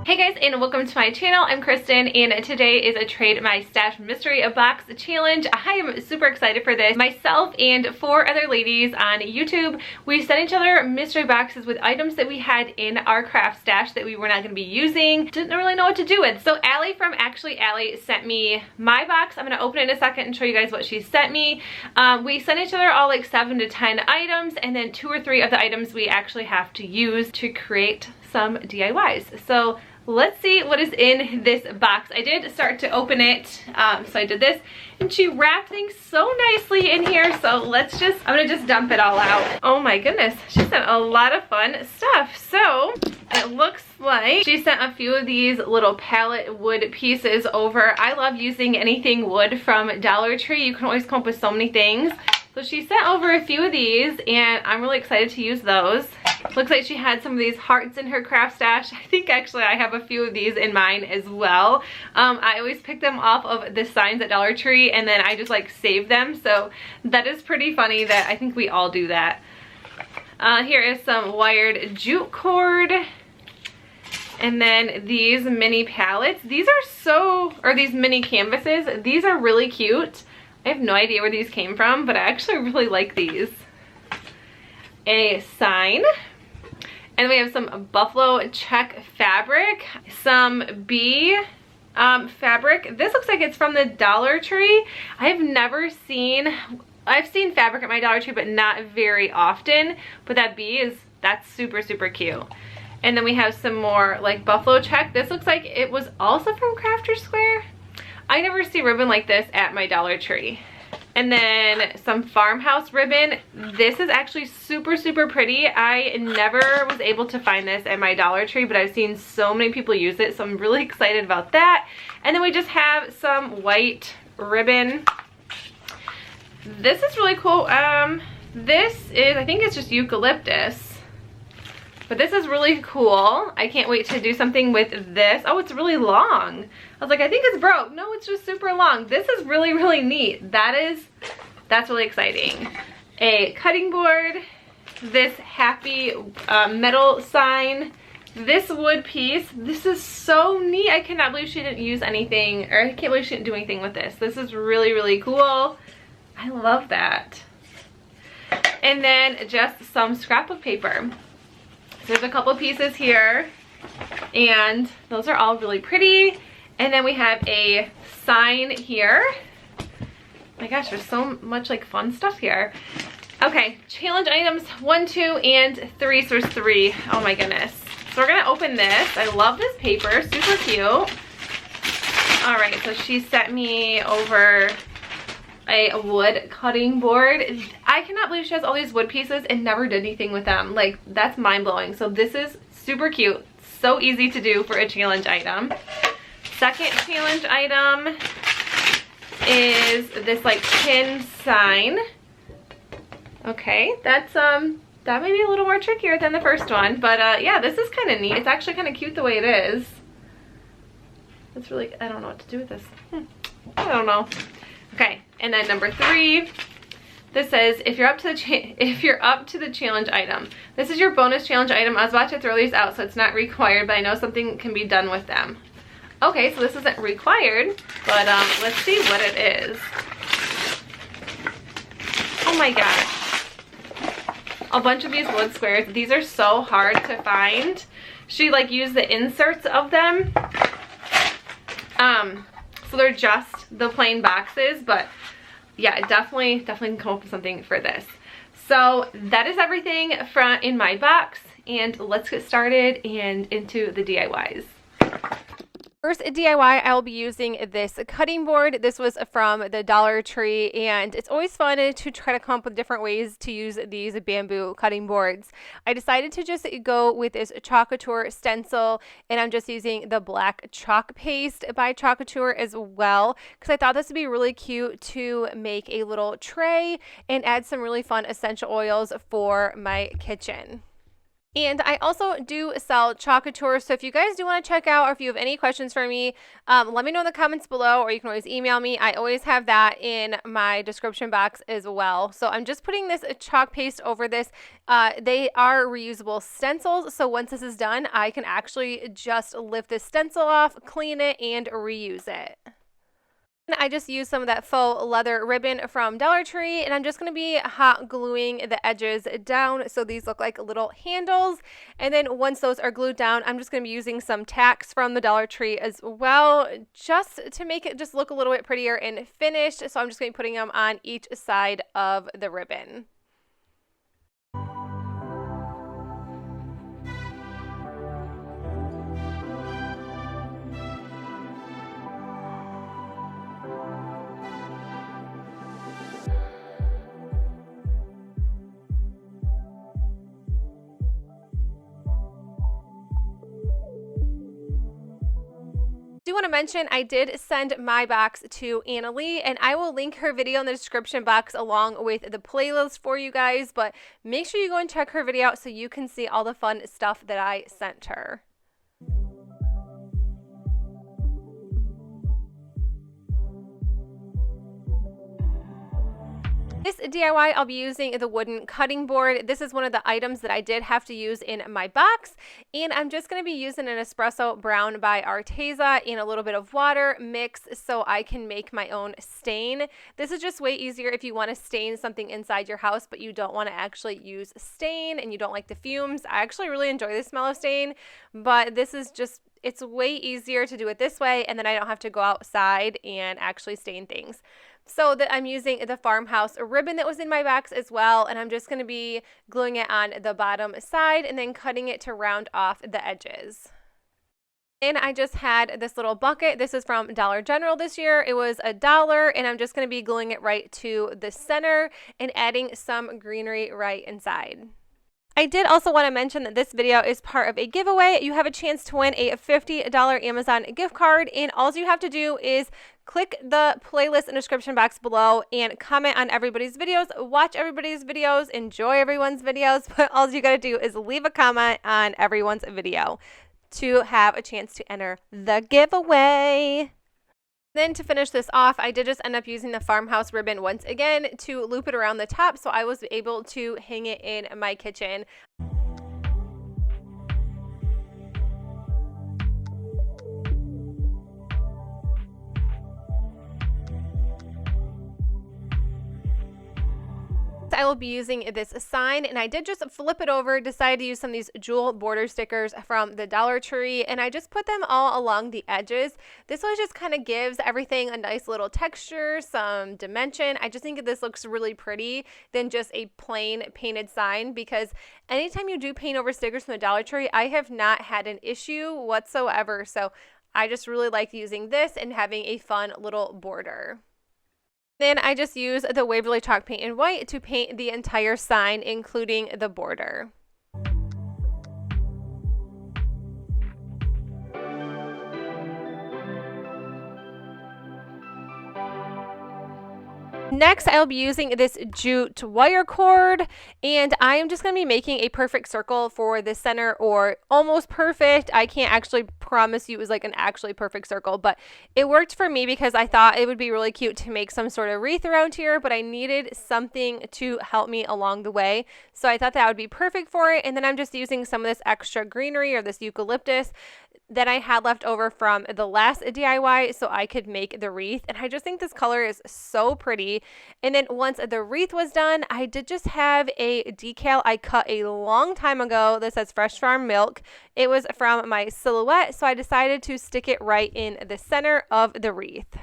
Hey guys, and welcome to my channel. I'm Kristen, and today is a Trade My Stash Mystery Box Challenge. I am super excited for this. Myself and 4 other ladies on YouTube, we sent each other mystery boxes with items that we had in our craft stash that we were not going to be using. Didn't really know what to do with. So Allie from Actually Allie sent me my box. I'm going to open it in a second and show you guys what she sent me. We sent each other all like 7 to 10 items, and then 2 or 3 of the items we actually have to use to create some DIYs. So let's see what is in this box. I did start to open it, so I did this, and she wrapped things so nicely in here. So I'm gonna just dump it all out. Oh my goodness, she sent a lot of fun stuff. So it looks like she sent a few of these little pallet wood pieces over. I love using anything wood from Dollar Tree. You can always come up with so many things. So she sent over a few of these, and I'm really excited to use those. Looks like she had some of these hearts in her craft stash. I think actually I have a few of these in mine as well. I always pick them off of the signs at Dollar Tree, and then I just like save them. So that is pretty funny that I think we all do that. Here is some wired jute cord. And then these mini pallets. These are these mini canvases. These are really cute. I have no idea where these came from, but I actually really like these. A sign. And we have some buffalo check fabric, some bee fabric. This looks like it's from the Dollar Tree. I've seen fabric at my Dollar Tree, but not very often. But that's super, super cute. And then we have some more like buffalo check. This looks like it was also from Crafter Square. I never see ribbon like this at my Dollar Tree. And then some farmhouse ribbon. This is actually super, super pretty. I never was able to find this at my Dollar Tree, but I've seen so many people use it, so I'm really excited about that. And then we just have some white ribbon. This is really cool. This is, I think it's just eucalyptus. But this is really cool. I can't wait to do something with this. Oh, it's really long. I was like, I think it's broke. No, it's just super long. This is really, really neat. That's really exciting. A cutting board. This happy metal sign. This wood piece. This is so neat. I cannot believe she didn't use anything, or I can't believe she didn't do anything with this. This is really, really cool. I love that. And then just some scrapbook paper. There's a couple pieces here, and those are all really pretty. And then we have a sign here. My gosh, there's so much like fun stuff here. Okay, challenge items 1, 2, and 3. So there's 3. Oh my goodness. So we're gonna open this. I love this paper, super cute. All right, so she sent me over a wood cutting board. I cannot believe she has all these wood pieces and never did anything with them. Like, that's mind-blowing. So this is super cute. So easy to do for a challenge item. Second challenge item is this like pin sign. Okay, that's that may be a little more trickier than the first one, but yeah, this is kind of neat. It's actually kind of cute the way it is. It's really, I don't know what to do with this. I don't know. Okay, and then number 3, this says, if you're up to the challenge item. This is your bonus challenge item. I was about to throw these out, so it's not required, but I know something can be done with them. Okay, so this isn't required, but let's see what it is. Oh my gosh. A bunch of these wood squares. These are so hard to find. She like used the inserts of them. So they're just the plain boxes, but yeah, definitely can come up with something for this. So that is everything in my box, and let's get started and into the DIYs. First DIY, I will be using this cutting board. This was from the Dollar Tree, and it's always fun to try to come up with different ways to use these bamboo cutting boards. I decided to just go with this Chalkature stencil, and I'm just using the black chalk paste by Chalkature as well, because I thought this would be really cute to make a little tray and add some really fun essential oils for my kitchen. And I also do sell chocolate tours, so if you guys do want to check out or if you have any questions for me, let me know in the comments below, or you can always email me. I always have that in my description box as well. So I'm just putting this chalk paste over this. They are reusable stencils, so once this is done, I can actually just lift this stencil off, clean it, and reuse it. I just used some of that faux leather ribbon from Dollar Tree, and I'm just going to be hot gluing the edges down so these look like little handles. And then once those are glued down, I'm just going to be using some tacks from the Dollar Tree as well, just to make it just look a little bit prettier and finished. So I'm just going to be putting them on each side of the ribbon. I do want to mention I did send my box to Annalee, and I will link her video in the description box along with the playlist for you guys, but make sure you go and check her video out so you can see all the fun stuff that I sent her. This DIY, I'll be using the wooden cutting board. This is one of the items that I did have to use in my box, and I'm just going to be using an espresso brown by Arteza and a little bit of water mixed so I can make my own stain. This is just way easier if you want to stain something inside your house, but you don't want to actually use stain and you don't like the fumes. I actually really enjoy the smell of stain, but this is just, it's way easier to do it this way, and then I don't have to go outside and actually stain things. So that I'm using the Farmhouse ribbon that was in my box as well, and I'm just going to be gluing it on the bottom side and then cutting it to round off the edges. And I just had this little bucket. This is from Dollar General this year. It was $1, and I'm just going to be gluing it right to the center and adding some greenery right inside. I did also want to mention that this video is part of a giveaway. You have a chance to win a $50 Amazon gift card, and all you have to do is click the playlist in the description box below and comment on everybody's videos, watch everybody's videos, enjoy everyone's videos, but all you got to do is leave a comment on everyone's video to have a chance to enter the giveaway. Then to finish this off, I did just end up using the Farmhouse ribbon once again to loop it around the top so I was able to hang it in my kitchen. I will be using this sign, and I did just flip it over, decided to use some of these jewel border stickers from the Dollar Tree, and I just put them all along the edges. This one just kind of gives everything a nice little texture, some dimension. I just think that this looks really pretty than just a plain painted sign, because anytime you do paint over stickers from the Dollar Tree, I have not had an issue whatsoever. So I just really like using this and having a fun little border. Then I just use the Waverly chalk paint in white to paint the entire sign, including the border. Next, I'll be using this jute wire cord, and I am just going to be making a perfect circle for the center, or almost perfect. I can't actually promise you it was like an actually perfect circle, but it worked for me because I thought it would be really cute to make some sort of wreath around here, but I needed something to help me along the way. So I thought that would be perfect for it, and then I'm just using some of this extra greenery or this eucalyptus that I had left over from the last DIY so I could make the wreath, and I just think this color is so pretty. And then once the wreath was done, I did just have a decal I cut a long time ago that says Fresh Farm Milk. It was from my silhouette, so I decided to stick it right in the center of the wreath.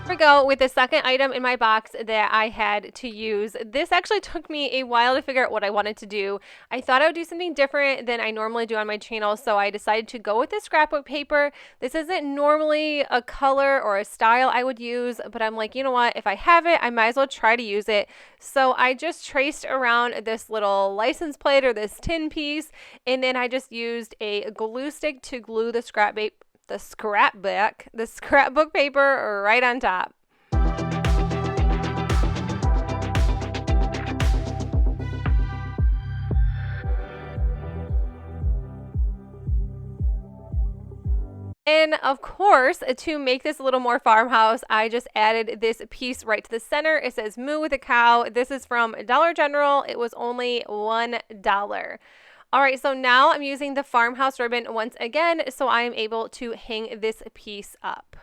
Here we go with the second item in my box that I had to use. This actually took me a while to figure out what I wanted to do. I thought I would do something different than I normally do on my channel, so I decided to go with the scrapbook paper. This isn't normally a color or a style I would use, but I'm like, you know what? If I have it, I might as well try to use it. So I just traced around this little license plate or this tin piece, and then I just used a glue stick to glue the scrapbook paper right on top. And of course, to make this a little more farmhouse, I just added this piece right to the center. It says Moo with a Cow. This is from Dollar General. It was only $1. All right, so now I'm using the farmhouse ribbon once again, so I'm able to hang this piece up.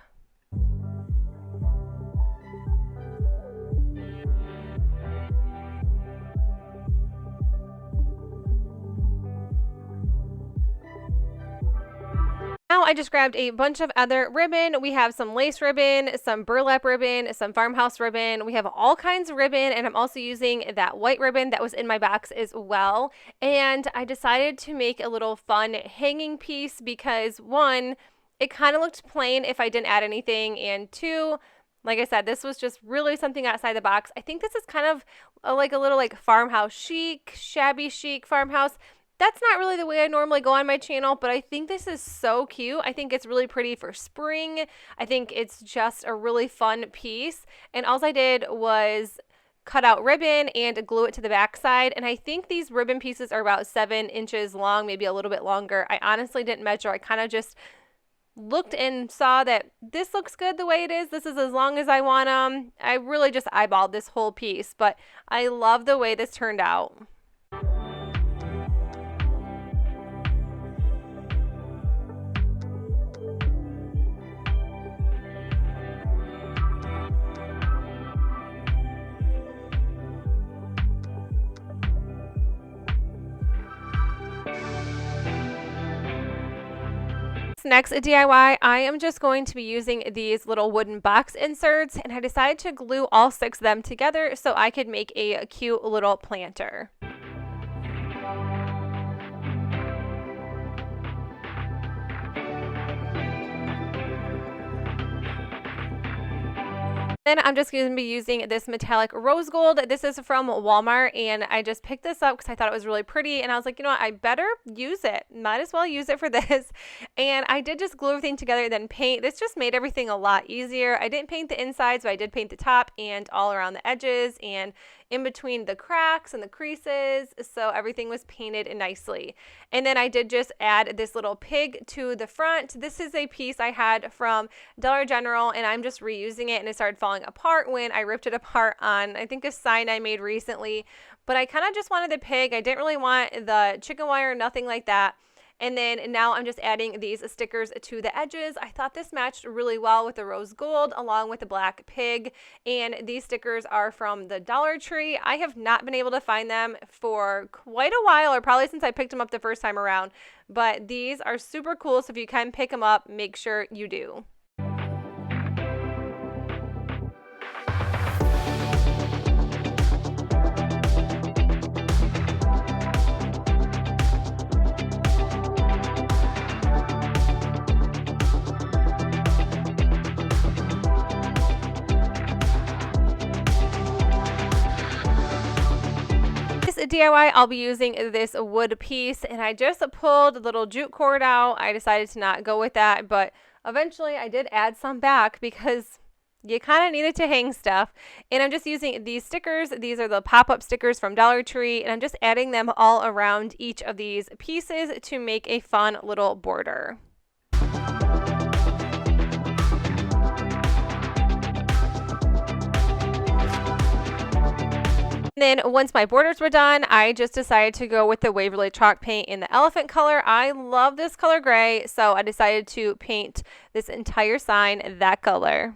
Now I just grabbed a bunch of other ribbon. We have some lace ribbon, some burlap ribbon, some farmhouse ribbon. We have all kinds of ribbon, and I'm also using that white ribbon that was in my box as well. And I decided to make a little fun hanging piece because one, it kind of looked plain if I didn't add anything, and two, like I said, this was just really something outside the box. I think this is kind of like a little like farmhouse chic, shabby chic farmhouse. That's not really the way I normally go on my channel, but I think this is so cute. I think it's really pretty for spring. I think it's just a really fun piece. And all I did was cut out ribbon and glue it to the back side. And I think these ribbon pieces are about 7 inches long, maybe a little bit longer. I honestly didn't measure. I kind of just looked and saw that this looks good the way it is. This is as long as I want them. I really just eyeballed this whole piece, but I love the way this turned out. Next DIY, I am just going to be using these little wooden box inserts, and I decided to glue all 6 of them together so I could make a cute little planter. Then I'm just going to be using this metallic rose gold. This is from Walmart, and I just picked this up because I thought it was really pretty, and I was like, you know what, I better use it. Might as well use it for this. And I did just glue everything together, then paint. This just made everything a lot easier. I didn't paint the insides, but I did paint the top and all around the edges and in between the cracks and the creases, so everything was painted nicely. And then I did just add this little pig to the front. This is a piece I had from Dollar General, and I'm just reusing it, and it started falling apart when I ripped it apart on, I think, a sign I made recently. But I kind of just wanted the pig. I didn't really want the chicken wire, nothing like that. And then now I'm just adding these stickers to the edges. I thought this matched really well with the rose gold along with the black pig. And these stickers are from the Dollar Tree. I have not been able to find them for quite a while, or probably since I picked them up the first time around. But these are super cool, so if you can pick them up, make sure you do. DIY, I'll be using this wood piece, and I just pulled a little jute cord out. I decided to not go with that, but eventually I did add some back because you kind of needed to hang stuff. And I'm just using these stickers. These are the pop-up stickers from Dollar Tree, and I'm just adding them all around each of these pieces to make a fun little border. Then once my borders were done, I just decided to go with the Waverly chalk paint in the elephant color. I love this color gray, so I decided to paint this entire sign that color.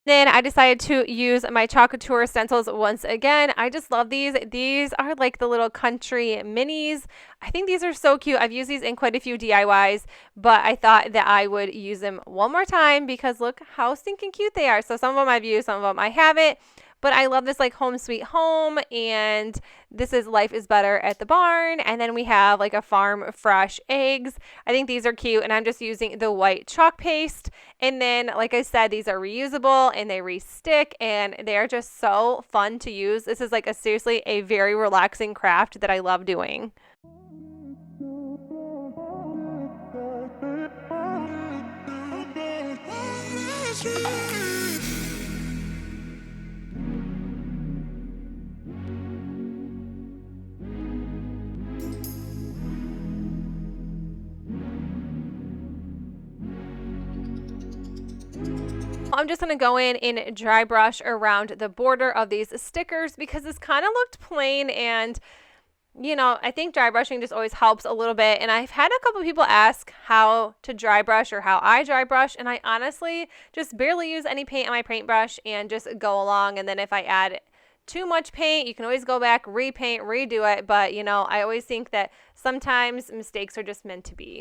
Then I decided to use my Chocolate stencils once again. I just love these. These are like the little country minis. I think these are so cute. I've used these in quite a few DIYs, but I thought that I would use them one more time because look how stinking cute they are. So some of them I've used, some of them I haven't. But I love this like home sweet home, and this is Life is Better at the Barn. And then we have like a farm fresh eggs. I think these are cute, and I'm just using the white chalk paste. And then, like I said, these are reusable and they re-stick, and they're just so fun to use. This is like seriously a very relaxing craft that I love doing. I'm just going to go in and dry brush around the border of these stickers because this kind of looked plain, and you know, I think dry brushing just always helps a little bit. And I've had a couple people ask how to dry brush or how I dry brush, and I honestly just barely use any paint on my paintbrush and just go along. And then if I add too much paint, you can always go back, repaint, redo it. But you know, I always think that sometimes mistakes are just meant to be.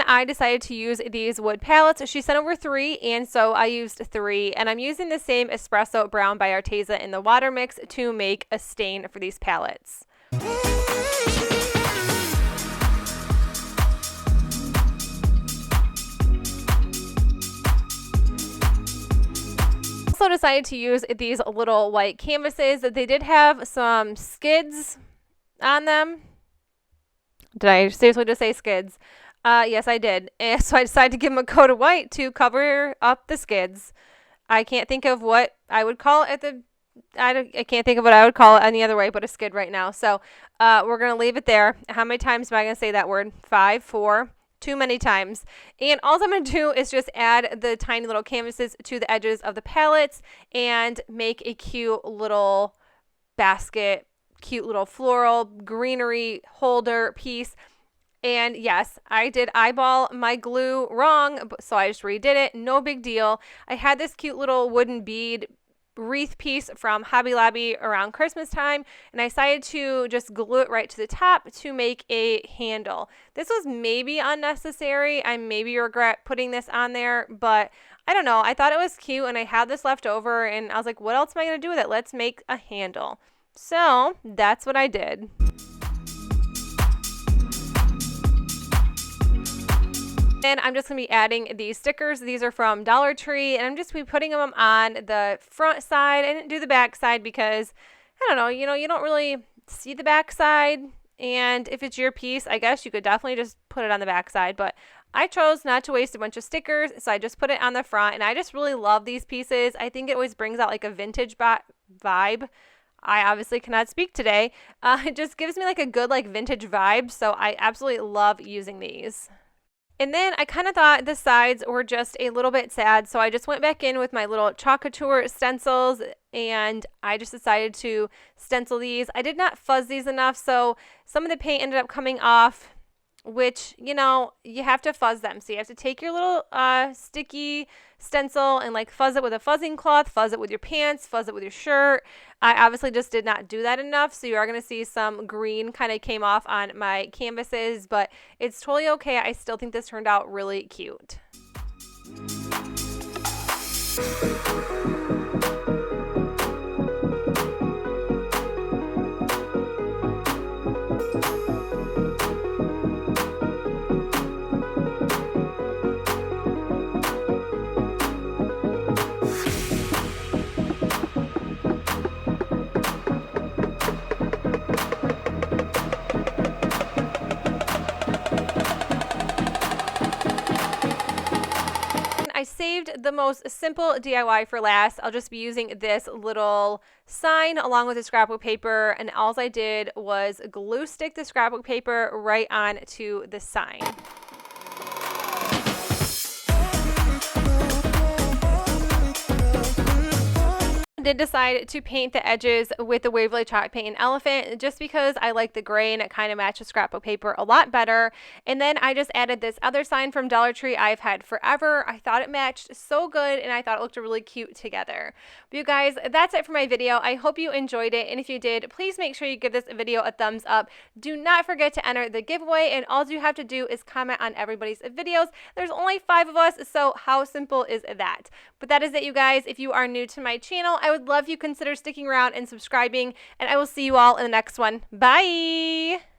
I decided to use these wood palettes. She sent over 3, and so I used 3, and I'm using the same espresso brown by Arteza in the water mix to make a stain for these palettes. Also decided to use these little white canvases. They did have some skids on them. Did I seriously just say skids? Yes, I did. And so I decided to give them a coat of white to cover up the skids. I can't think of what I would call it I can't think of what I would call it any other way but a skid right now. So we're going to leave it there. How many times am I going to say that word? 5, 4, too many times. And all I'm going to do is just add the tiny little canvases to the edges of the palettes and make a cute little basket, cute little floral greenery holder piece. And yes, I did eyeball my glue wrong, so I just redid it. No big deal. I had this cute little wooden bead wreath piece from Hobby Lobby around Christmas time, and I decided to just glue it right to the top to make a handle. This was maybe unnecessary. I maybe regret putting this on there, but I don't know. I thought it was cute, and I had this left over, and I was like, what else am I going to do with it? Let's make a handle. So that's what I did. And I'm just going to be adding these stickers. These are from Dollar Tree, and I'm just going to be putting them on the front side. I didn't do the back side because, I don't know, you don't really see the back side. And if it's your piece, I guess you could definitely just put it on the back side. But I chose not to waste a bunch of stickers, so I just put it on the front. And I just really love these pieces. I think it always brings out like a vintage vibe. I obviously cannot speak today. It just gives me like a good like vintage vibe. So I absolutely love using these. And then I kind of thought the sides were just a little bit sad, so I just went back in with my little Chocolate stencils, and I just decided to stencil these. I did not fuzz these enough, so some of the paint ended up coming off, which, you know, you have to fuzz them. So you have to take your little sticky stencil and like fuzz it with a fuzzing cloth, fuzz it with your pants, fuzz it with your shirt. I obviously just did not do that enough, so you are going to see some green kind of came off on my canvases, but it's totally okay. I still think this turned out really cute. I saved the most simple DIY for last. I'll just be using this little sign along with the scrapbook paper, and all I did was glue stick the scrapbook paper right on to the sign. Did decide to paint the edges with the Waverly chalk paint and elephant just because I like the gray and it kind of matches scrapbook paper a lot better. And then I just added this other sign from Dollar Tree I've had forever. I thought it matched so good and I thought it looked really cute together. But you guys, that's it for my video. I hope you enjoyed it, and if you did, please make sure you give this video a thumbs up. Do not forget to enter the giveaway, and all you have to do is comment on everybody's videos. There's only 5 of us, so how simple is that? But that is it, you guys. If you are new to my channel, I would love if you consider sticking around and subscribing, and I will see you all in the next one. Bye!